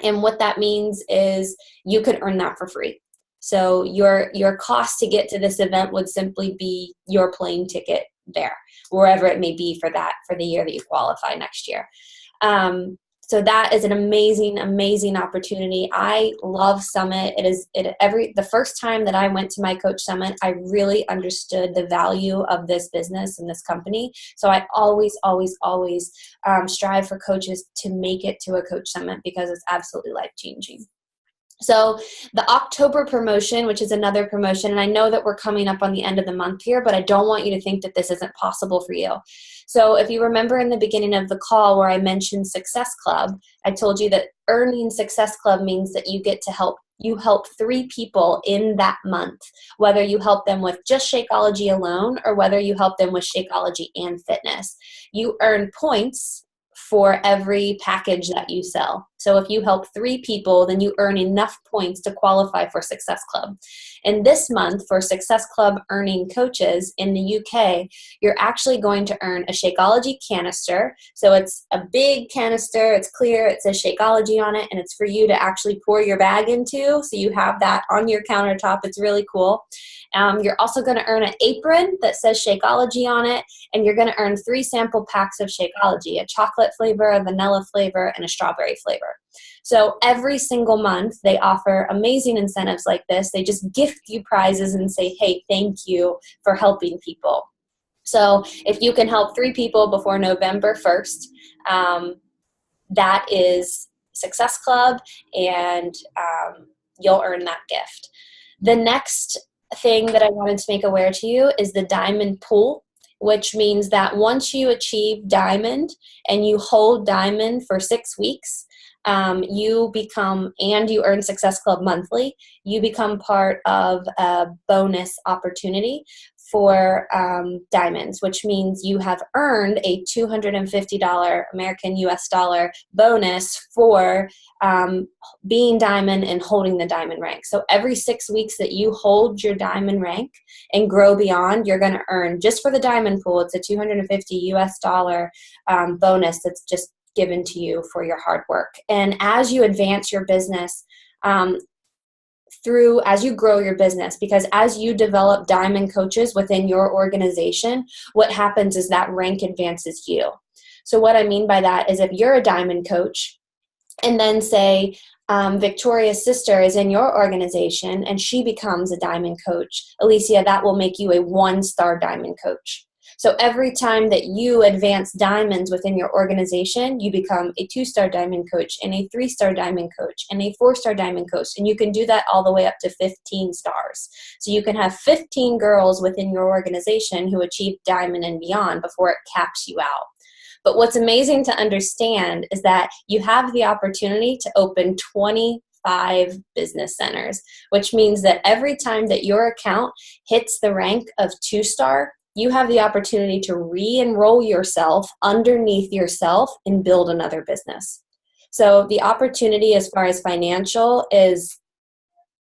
And what that means is you could earn that for free. So your cost to get to this event would simply be your plane ticket there, wherever it may be for the year that you qualify next year. So that is an amazing, amazing opportunity. I love Summit. The first time that I went to my Coach Summit, I really understood the value of this business and this company. So I always, always, always strive for coaches to make it to a Coach Summit because it's absolutely life-changing. So the October promotion, which is another promotion, and I know that we're coming up on the end of the month here, but I don't want you to think that this isn't possible for you. So if you remember in the beginning of the call where I mentioned Success Club, I told you that earning Success Club means that you get to help 3 people in that month, whether you help them with just Shakeology alone or whether you help them with Shakeology and fitness. You earn points for every package that you sell. So if you help 3 people, then you earn enough points to qualify for Success Club. And this month for Success Club earning coaches in the UK, you're actually going to earn a Shakeology canister. So it's a big canister, it's clear, it says Shakeology on it, and it's for you to actually pour your bag into. So you have that on your countertop. It's really cool. You're also going to earn an apron that says Shakeology on it, and you're going to earn 3 sample packs of Shakeology, a chocolate flavor, a vanilla flavor, and a strawberry flavor. So every single month, they offer amazing incentives like this. They just gift you prizes and say, hey, thank you for helping people. So if you can help 3 people before November 1st, that is Success Club, and you'll earn that gift. The next thing that I wanted to make aware to you is the Diamond Pool, which means that once you achieve Diamond and you hold Diamond for 6 weeks, you earn Success Club monthly, you become part of a bonus opportunity for diamonds, which means you have earned a $250 American US dollar bonus for being diamond and holding the diamond rank. So every 6 weeks that you hold your diamond rank and grow beyond, you're going to earn, just for the diamond pool, it's a $250 US dollar bonus that's just given to you for your hard work. And as you advance your business, as you grow your business, because as you develop diamond coaches within your organization, what happens is that rank advances you. So what I mean by that is if you're a diamond coach and then say Victoria's sister is in your organization and she becomes a diamond coach, Alicia, that will make you a 1-star diamond coach. So every time that you advance diamonds within your organization, you become a 2-star diamond coach and a 3-star diamond coach and a 4-star diamond coach. And you can do that all the way up to 15 stars. So you can have 15 girls within your organization who achieve diamond and beyond before it caps you out. But what's amazing to understand is that you have the opportunity to open 25 business centers, which means that every time that your account hits the rank of 2-star, you have the opportunity to re-enroll yourself underneath yourself and build another business. So the opportunity as far as financial is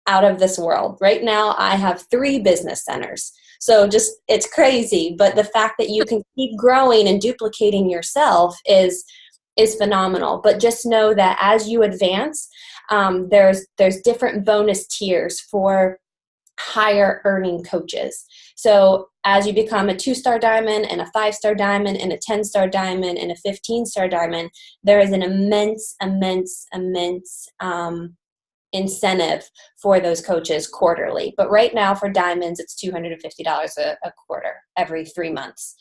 out of this world. Right now, I have 3 business centers. So it's crazy, but the fact that you can keep growing and duplicating yourself is phenomenal. But just know that as you advance, there's different bonus tiers for higher earning coaches. So as you become a 2-star diamond and a 5-star diamond and a 10-star diamond and a 15-star diamond, there is an immense incentive for those coaches quarterly. But right now for diamonds, it's $250 a quarter every 3 months.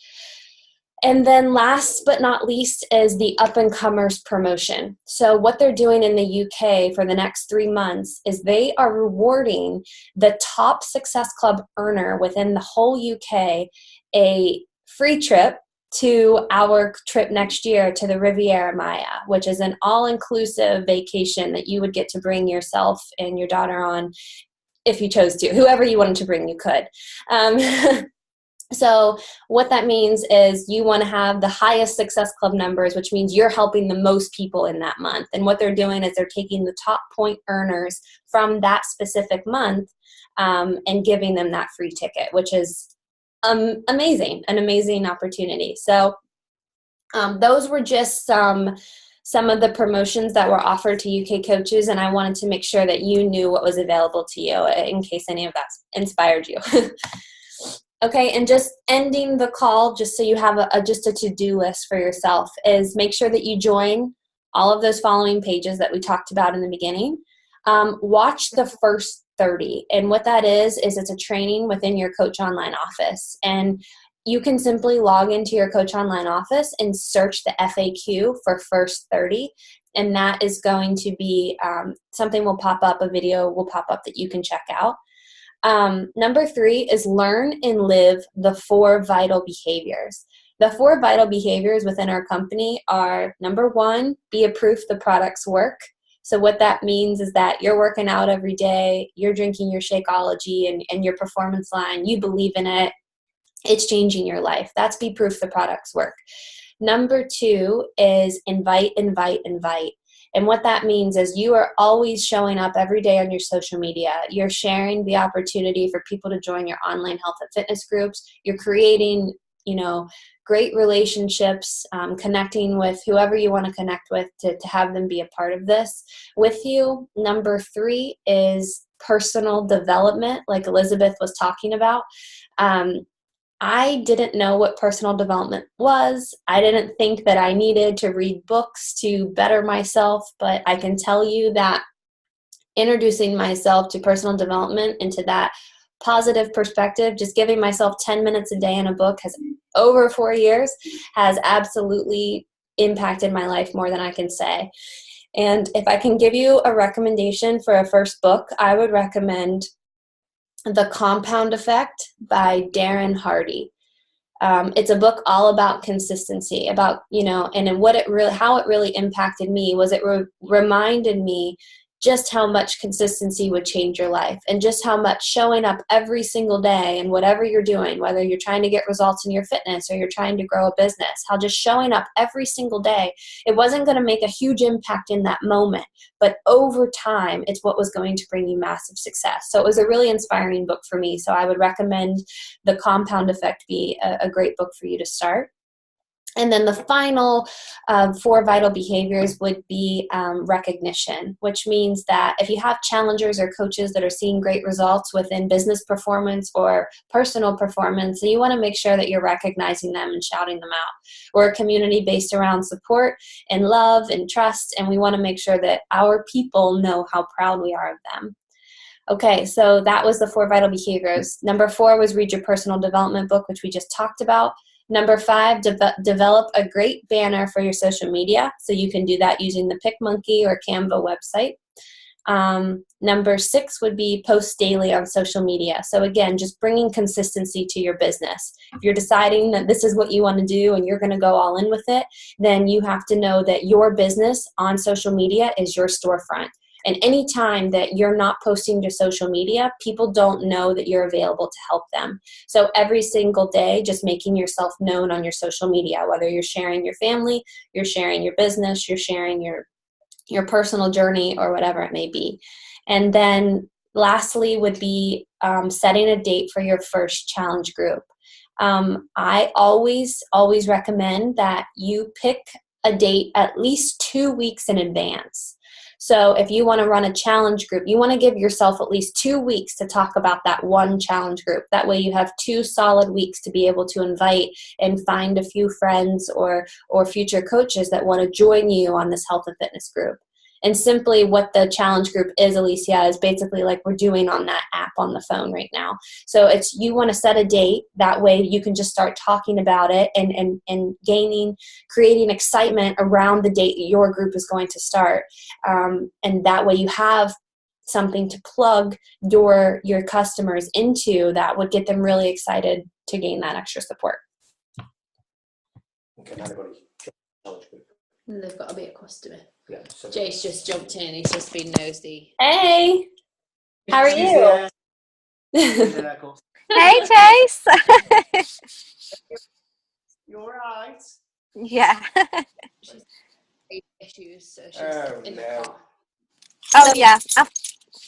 And then last but not least is the Up and Comers promotion. So what they're doing in the UK for the next 3 months is they are rewarding the top Success Club earner within the whole UK a free trip to our trip next year to the Riviera Maya, which is an all-inclusive vacation that you would get to bring yourself and your daughter on if you chose to. Whoever you wanted to bring, you could. So what that means is you want to have the highest Success Club numbers, which means you're helping the most people in that month. And what they're doing is they're taking the top point earners from that specific month and giving them that free ticket, which is amazing, an amazing opportunity. So those were just some of the promotions that were offered to UK coaches, and I wanted to make sure that you knew what was available to you in case any of that inspired you. Okay, and just ending the call, just so you have just a to-do list for yourself, is make sure that you join all of those following pages that we talked about in the beginning. Watch the first 30, and what that is it's a training within your Coach Online office, and you can simply log into your Coach Online office and search the FAQ for first 30, and that is going to be something will pop up, a video will pop up that you can check out. Number 3 is learn and live the 4 vital behaviors. The 4 vital behaviors within our company are, number 1, be a proof the products work. So what that means is that you're working out every day, you're drinking your Shakeology and your performance line, you believe in it, it's changing your life. That's be proof the products work. Number 2 is invite, invite, invite. And what that means is you are always showing up every day on your social media. You're sharing the opportunity for people to join your online health and fitness groups. You're creating, great relationships, connecting with whoever you want to connect with to have them be a part of this with you. Number 3 is personal development, like Elizabeth was talking about. I didn't know what personal development was. I didn't think that I needed to read books to better myself, but I can tell you that introducing myself to personal development into that positive perspective, just giving myself 10 minutes a day in a book has over 4 years has absolutely impacted my life more than I can say. And if I can give you a recommendation for a first book, I would recommend The Compound Effect by Darren Hardy. It's a book all about consistency, about, and how it really impacted me was it reminded me just how much consistency would change your life, and just how much showing up every single day and whatever you're doing, whether you're trying to get results in your fitness or you're trying to grow a business, how just showing up every single day, it wasn't going to make a huge impact in that moment, but over time, it's what was going to bring you massive success. So it was a really inspiring book for me. So I would recommend The Compound Effect be a great book for you to start. And then the final 4 vital behaviors would be recognition, which means that if you have challengers or coaches that are seeing great results within business performance or personal performance, then you want to make sure that you're recognizing them and shouting them out. We're a community based around support and love and trust, and we want to make sure that our people know how proud we are of them. Okay, so that was the 4 vital behaviors. Number 4 was read your personal development book, which we just talked about. Number 5, develop a great banner for your social media. So you can do that using the PicMonkey or Canva website. Number 6 would be post daily on social media. So again, just bringing consistency to your business. If you're deciding that this is what you want to do and you're going to go all in with it, then you have to know that your business on social media is your storefront. And any time that you're not posting to social media, people don't know that you're available to help them. So every single day, just making yourself known on your social media, whether you're sharing your family, you're sharing your business, you're sharing your personal journey, or whatever it may be. And then lastly would be setting a date for your first challenge group. I always recommend that you pick a date at least 2 weeks in advance. So if you want to run a challenge group, you want to give yourself at least 2 weeks to talk about that one challenge group. That way you have 2 solid weeks to be able to invite and find a few friends or future coaches that want to join you on this health and fitness group. And simply what the challenge group is, Alicia, is basically like we're doing on that app on the phone right now. So it's, you want to set a date, that way you can just start talking about it and creating excitement around the date that your group is going to start. And that way you have something to plug your customers into that would get them really excited to gain that extra support. Okay, anybody? Challenge group. And they've got to be a customer. Yeah. So Jace just jumped in. He's just been nosy. Hey, how are you? Hey, Chase. You all right? Yeah. She's issues, so she's in No. the car. Oh, yeah.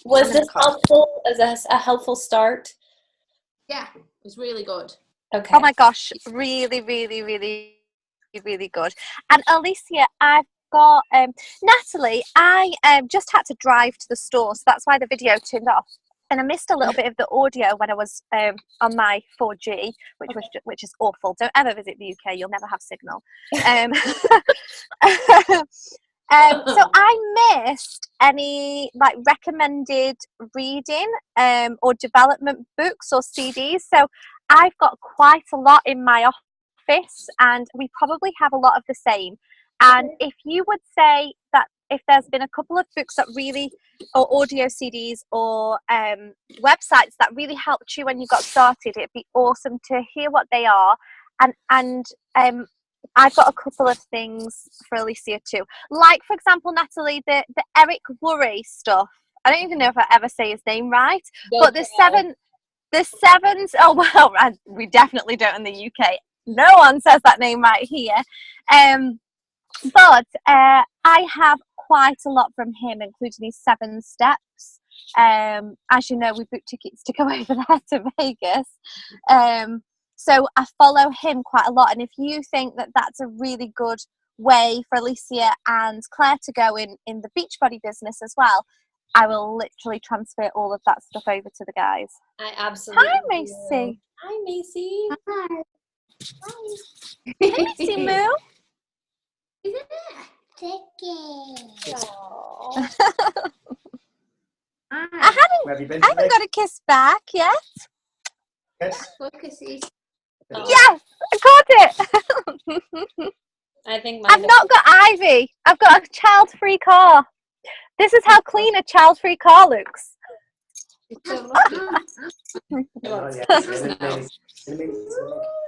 Was this helpful as a helpful start? Yeah, it was really good. Okay. Oh my gosh, really, really, really, really good. And Alicia, I've got Natalie. I just had to drive to the store, so that's why the video turned off. And I missed a little bit of the audio when I was on my 4G, which is awful. Don't ever visit the UK; you'll never have signal. So I missed any like recommended reading or development books or CDs. So I've got quite a lot in my office, and we probably have a lot of the same. And if you would say that if there's been a couple of books that really, or audio CDs or websites that really helped you when you got started, it'd be awesome to hear what they are. And I've got a couple of things for Alicia too. Like, for example, Natalie, the Eric Worre stuff. I don't even know if I ever say his name right, but the sevens, oh, well, we definitely don't in the UK. No one says that name right here. But I have quite a lot from him, including his 7 steps. As you know, we booked tickets to go over there to Vegas. So I follow him quite a lot. And if you think that that's a really good way for Alicia and Claire to go in the Beachbody business as well, I will literally transfer all of that stuff over to the guys. I absolutely. Hi, Macy. Hi, Macy. Hi. Hey, Macy Moo. Aww. I Where have you been haven't today? got a kiss back yet. Yes. Focus is Yes, I caught it. I think I've not got Ivy. I've got a child-free car. This is how clean a child-free car looks. so lucky. Oh, yeah.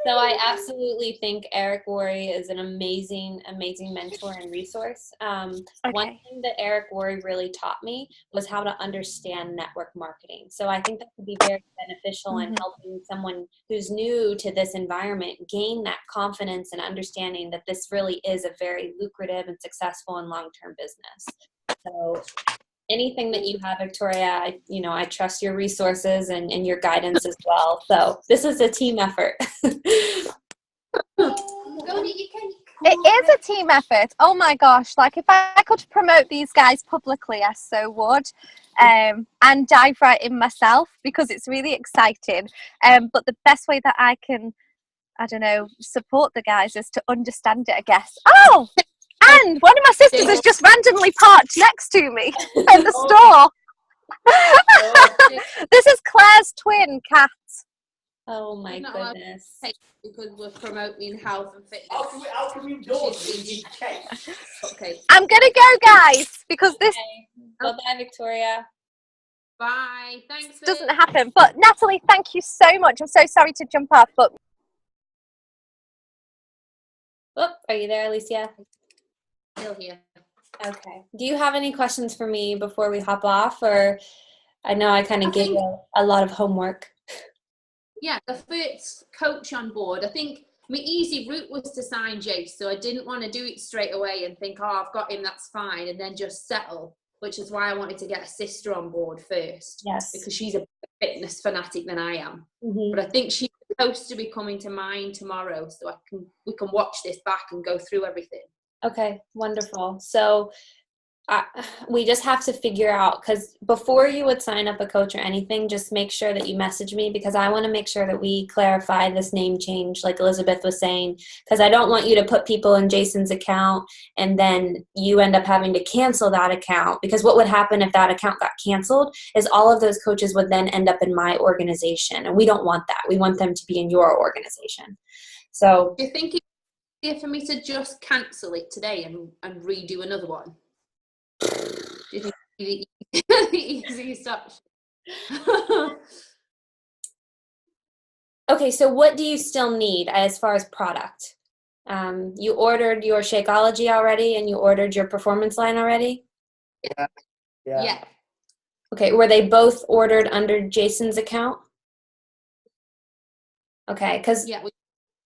So I absolutely think Eric Worre is an amazing, amazing mentor and resource. One thing that Eric Worre really taught me was how to understand network marketing. So I think that could be very beneficial in helping someone who's new to this environment gain that confidence and understanding that this really is a very lucrative and successful and long-term business. So anything that you have, Victoria, I trust your resources and your guidance as well. So this is a team effort. It is a team effort. Oh my gosh. Like if I could promote these guys publicly, I so would. And dive right in myself because it's really exciting. But the best way that I can, support the guys is to understand it, I guess. Oh! And one of my sisters has just randomly parked next to me at the store. This is Claire's twin, Kat. Oh my goodness. Because we're promoting health and fitness. How can we do it? Okay. I'm going to go, guys, because this Bye-bye, Victoria. Bye. Thanks. doesn't happen. But Natalie, thank you so much. I'm so sorry to jump off, but... Oh, are you there, Alicia? Still here. Okay. Do you have any questions for me before we hop off? Or I know I kind of gave you a lot of homework. Yeah, the first coach on board, I think my easy route was to sign Jace. So I didn't want to do it straight away and think, oh, I've got him, that's fine. And then just settle, which is why I wanted to get a sister on board first. Yes. Because she's a fitness fanatic than I am. Mm-hmm. But I think she's supposed to be coming to mine tomorrow. So we can watch this back and go through everything. Okay, wonderful. So we just have to figure out, because before you would sign up a coach or anything, just make sure that you message me, because I want to make sure that we clarify this name change, like Elizabeth was saying, because I don't want you to put people in Jason's account and then you end up having to cancel that account, because what would happen if that account got canceled is all of those coaches would then end up in my organization, and we don't want that. We want them to be in your organization. So Do you think it's easier for me to just cancel it today and redo another one? Do you think it's the easiest option? okay, so what do you still need as far as product? You ordered your Shakeology already, and you ordered your performance line already? Yeah. Okay, were they both ordered under Jason's account? Okay, because Yeah.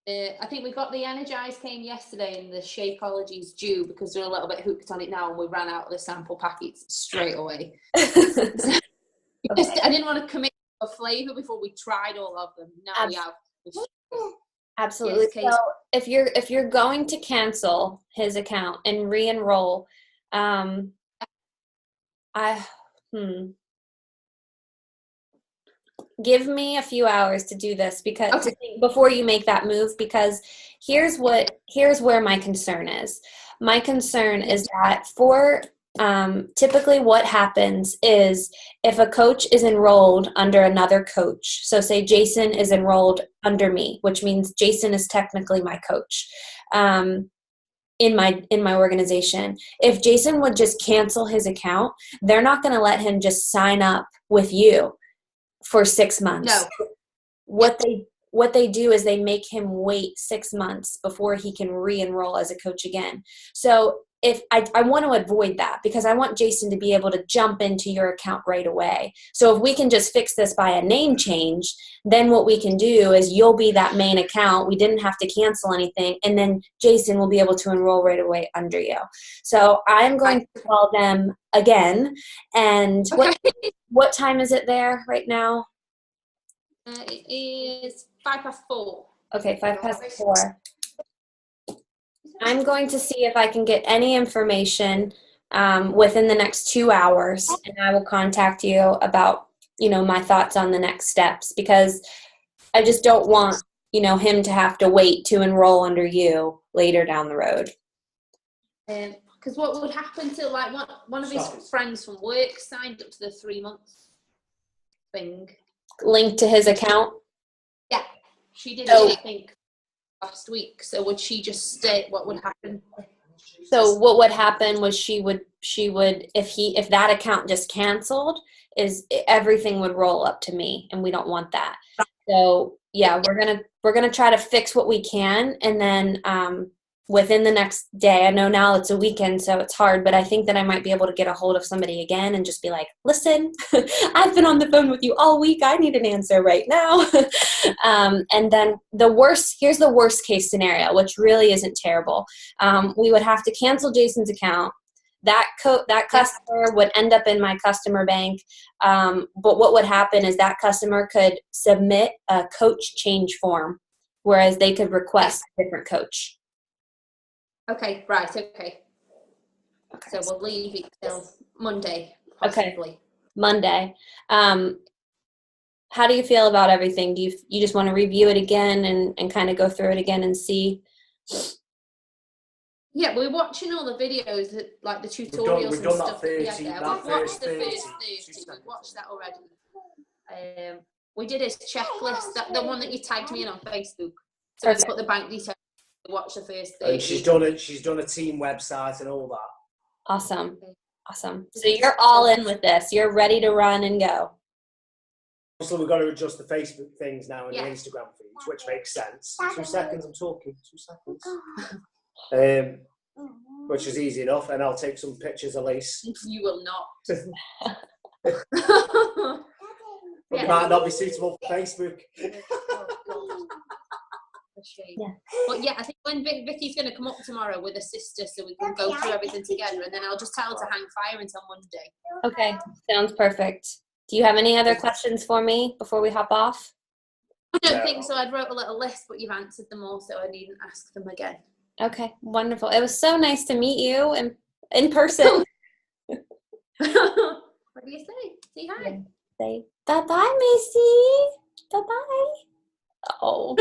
I think we got the Energize came yesterday, and the Shakeology's due because they're a little bit hooked on it now, and we ran out of the sample packets straight away. I didn't want to commit to a flavor before we tried all of them. Now we have. Absolutely. Yes, so if you're going to cancel his account and re-enroll, give me a few hours to do this, because before you make that move, because here's where my concern is. My concern is that for typically what happens is if a coach is enrolled under another coach, so say Jason is enrolled under me, which means Jason is technically my coach in my organization. If Jason would just cancel his account, they're not going to let him just sign up with you for 6 months. No. What they do is they make him wait 6 months before he can re-enroll as a coach again. So if I want to avoid that, because I want Jason to be able to jump into your account right away. So if we can just fix this by a name change, then what we can do is you'll be that main account. We didn't have to cancel anything. And then Jason will be able to enroll right away under you. So I'm going to call them again. And what time is it there right now? It is 4:05. Okay, 4:05. I'm going to see if I can get any information within the next 2 hours, and I will contact you about, my thoughts on the next steps, because I just don't want, him to have to wait to enroll under you later down the road. Because what would happen to one of his friends from work signed up to the 3 months thing? Linked to his account? Yeah, she did it, I think, last week. So would she just stay? What would happen? So what would happen was she would if that account just canceled, is everything would roll up to me, and we don't want that. So yeah, we're gonna try to fix what we can, and then within the next day, I know now it's a weekend, so it's hard, but I think that I might be able to get a hold of somebody again and just be like, listen, I've been on the phone with you all week. I need an answer right now. And then here's the worst case scenario, which really isn't terrible. We would have to cancel Jason's account. That customer would end up in my customer bank. But what would happen is that customer could submit a coach change form, whereas they could request a different coach. Okay, right, okay. So we'll leave it till Monday, possibly. Okay, Monday. How do you feel about everything? Do you just want to review it again and kind of go through it again and see? Yeah, we're watching all the videos, like the tutorials we've done and that stuff. We've watched the first 30. We've watched that already. We did his checklist, the one that you tagged me in on Facebook. So we put the bank details. Watch the first 30. And she's done a team website and all that. Awesome. So you're all in with this. You're ready to run and go. Also, we've got to adjust the Facebook things now and the Instagram feeds, which makes sense. 2 seconds, I'm talking. 2 seconds. Which is easy enough, and I'll take some pictures of Elise. You will not. It might not be suitable for Facebook. Yeah. But yeah, I think when Vicky's going to come up tomorrow with her sister, so we can go through everything together, and then I'll just tell her to hang fire until Monday. Okay, sounds perfect. Do you have any other questions for me before we hop off? I don't think so. I'd wrote a little list, but you've answered them all, so I needn't ask them again. Okay, wonderful. It was so nice to meet you in person. you say hi. Say bye-bye, Macy. Bye-bye. Oh.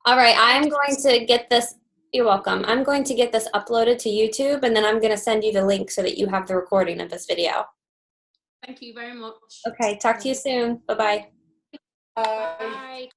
All right, I'm going to get this. You're welcome. I'm going to get this uploaded to YouTube, and then I'm going to send you the link so that you have the recording of this video. Thank you very much. Okay, talk to you soon. Bye-bye. Bye.